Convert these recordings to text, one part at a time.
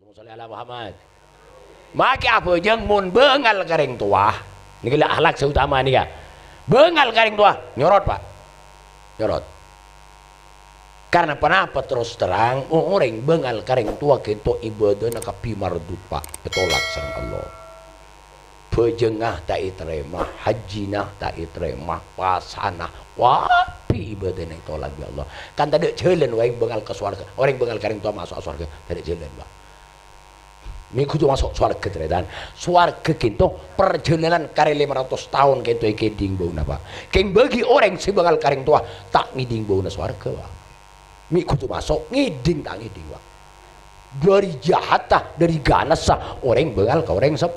Sallallahu alaihi Muhammad. Maka apa jeung mun beungal kareng tua. Niki lah akhlak seutama nih ya. Beungal kareng tua, nyorot Pak. Nyorot. Karena kenapa terus terang orang beungal kareng tua kitu ibadahna kapi mardut Pak. Ditolak sareng Allah. Bejeungah tak diterima, hajinah tak diterima, pasana wapi ibadahna ditolak ya Allah. Kan tadi jalan wae beungal ke surga. Orang beungal kareng tua masuk surga, tadi jalan Pak. Ini kudu masuk surga teredan. Surga kinto perjalanan kare 500 tahun kinto iki dingbauna Pak. Keng bagi orang si beungal kareng tua tak ngiding bauna surga Pak. Mi kudu masuk ngiding tak ngiding Pak. Dari jahat tah, dari ganas sah orang beungal ka orang sep.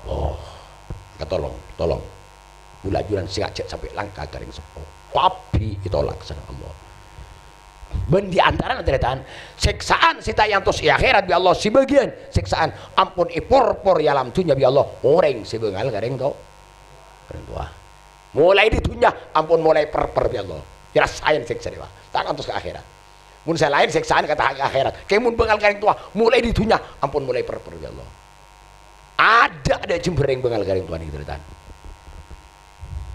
Oh, ketolong, tolong. Bulajuran sing ajak sampai langka kareng sepo. Tapi ditolak sareng Allah. Ben di antara teretan siksaan sita yang tos akhirat bi Allah si bagian siksaan ampun ipor-por ya alam dunya bi Allah orang si beungal kareng to kareng tua mulai di dunya ampun mulai per-per bi Allah dirasain siksa dewa tak antos ke akhirat mun saya lain siksaan kata akhirat kayak mun beungal kareng tua mulai di dunya ampun mulai per-per bi Allah ada jembereng beungal kareng tua nih teretan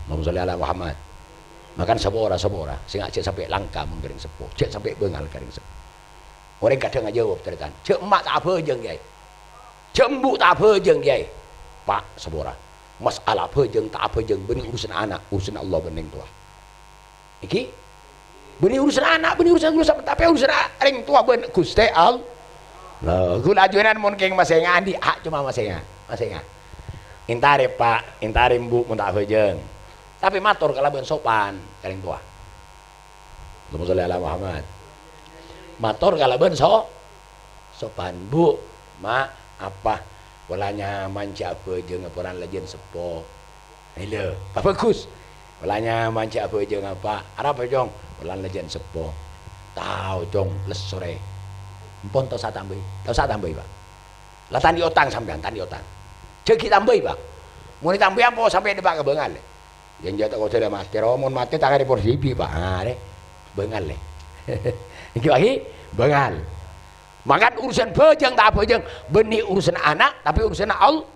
Allahumma sholli ala Muhammad. Makan sabora sing cek sampai langka mengering sepo cek sampai beungal kareng sepo orang kadang ngajawab teretan cek emak tak beujeng Kiai cek embu tak beujeng Kiai Pak sabora masalah beujeng tak beujeng beuni urusan anak urusan Allah bening tua iki beuni urusan anak beuni urusan tapi urusan ring tua beun Gusti Allah lho kula ajunan mun keng masih ngandi hak cuma masih intare Pak intare embu mun tak beujeng tapi matur kalaban sopan kareng tua. Allahumma sholli ala Muhammad. Matur kalaban sopan Bu, Mak, apa polanya manca beujeng apuran lejen sepo. Helo, Pak bagus. Polanya manca beujeng apa? Arep jong, polan lejen sepo. Tau jong les sore. Empun to satambai. To satambai, Pak. Lah tani otang sampean, tani otang. Jeki tambai, Pak. Mun ditambai apa sampai debak ke beungal. Yang jatuh kau sudah mati, romon mati tak ada porsi Pak. Deh, beungal le. Iki lagi beungal. Makan urusan beujeng tak beujeng, benih urusan anak tapi urusan Allah.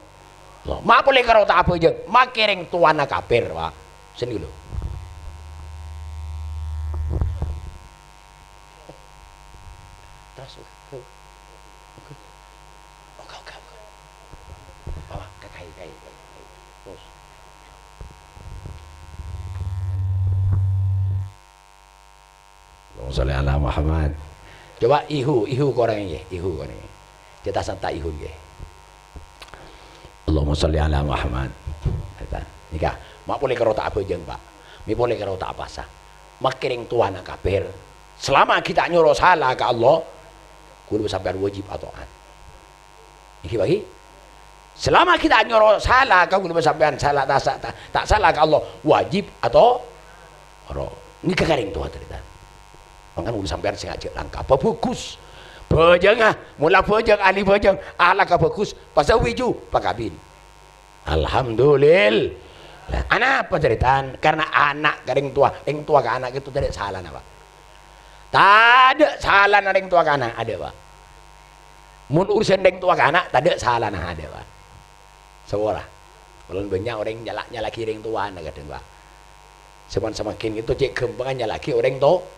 Mak boleh karo tak beujeng, mak kereng tuana kafir Pak. Seni dulu. Terus. Sallallahu alaihi Muhammad. Coba ihu korang ye, ihu korang. Kita santai ihu ye. Allahumma sholli ala Muhammad. Nikah, mak boleh karo tak beujeng Pak. Mi boleh karo tak apasa. Mak kering tuana kafir. Selama kita nyuruh salah ke Allah, kudu sampean wajib taat. Iki bagi. Selama kita nyuruh salah ke kudu sampean salah tak salah ke Allah, wajib atau ora. Nikah kering tuan cerita. Mangkan udah sampean sing ajak langkah apa bagus beujeng mula beujeng ahli beujeng ahlak bagus pasal wiju pakabin alhamdulillah anak apa ceritaan karena anak kareng tua ke anak itu tidak salah Pak tak ada salah ring tua ke anak ada Pak mun urusan ring tua ke anak tak ada salah ada Pak seorang kalau banyak orang nyala kiring tua anak kadang Pak semakin itu cek gembangannya lagi orang tua.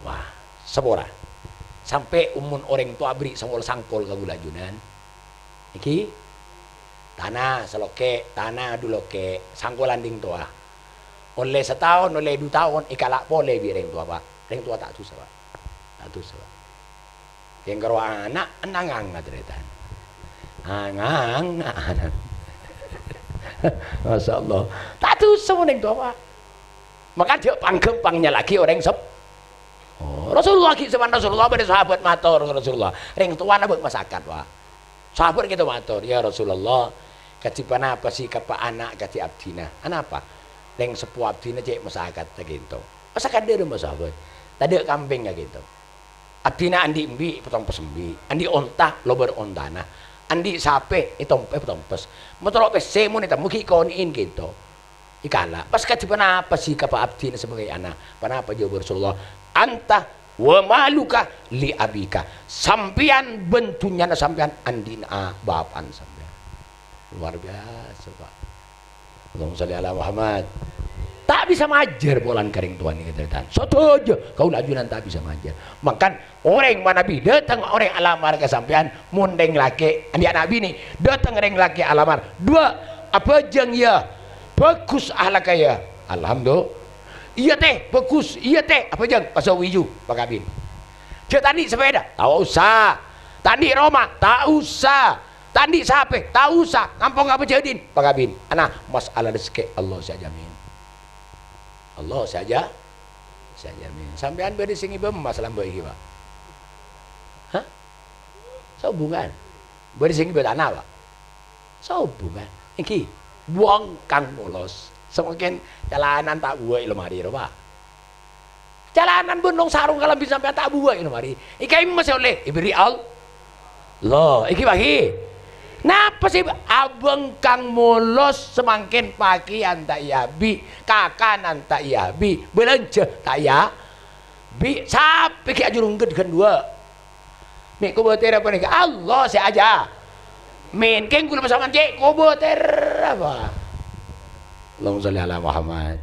Wah, sepora. Sampai umun orang tua beri sangkol kagulajunan. Iki tanah seloke, tanah duloke, sangkolan ding tua. Oleh setahun, oleh 2 tahun, ikalak boleh bi orang tua Pak. Orang tua tak susah Pak. Tak susah Pak. Yang karo anak enangang ngaderetan. Angang. Masya Allah. Tak susah orang tua Pak. Maka dia panggempangnya lagi orang Rasulullah zaman Rasulullah pada sahabat matur Rasulullah ring tuana buat masakan Pak sahabat kita matur ya Rasulullah kacipan apa sih kapa anak kaci abdina anak apa ring sepuh abdina cek masakan gitu masakan dia rumah sahabat tadi kambing gitu abdina andi embi potong pesembi andi onta lober ontana andi sape itompe potong pes motor pes semu nih tamu kikonin gitu ikala pas kacipan apa sih kapa abdina sebagai anak kenapa jawab Rasulullah anta wa maluka li abika, sampean bentunya na sampean andina bapan sampean. Luar biasa Pak. Allahumma sholli ala Muhammad. Tak bisa majer bolan kering tuan ini cerita. Soto aja kau lajunan tak bisa majer. Makan orang mana bi datang orang alamar ke sampean mundeng laki dia nabi ni datang orang laki alamar dua apa jeng ya bagus ahlak ya alhamdulillah iya teh bagus iya teh apa jeng pasal wiju pak kabin cek tadi sepeda tak usah tadi Roma tak usah tadi sape tak usah kampung apa jadin pak kabin anak masalah rezeki Allah saja min Allah saja min sampean beri singi bem masalah bagi pak hah hubungan beri singi buat anak pak hubungan iki buang kang bolos semakin jalanan tak buat lemari pak jalanan bundong sarung kalau bisa sampai tak buat lemari ikai masih oleh ibri Allah iki bagi napa sih abang kang molos semakin pakaian tak yabi kakanan tak yabi belanja tak ya bi sampai ke ajurung gede dua nih kau boter apa nih Allah saya aja main keng gula bersama cek kau boter apa Allahumma sholli ala Muhammad.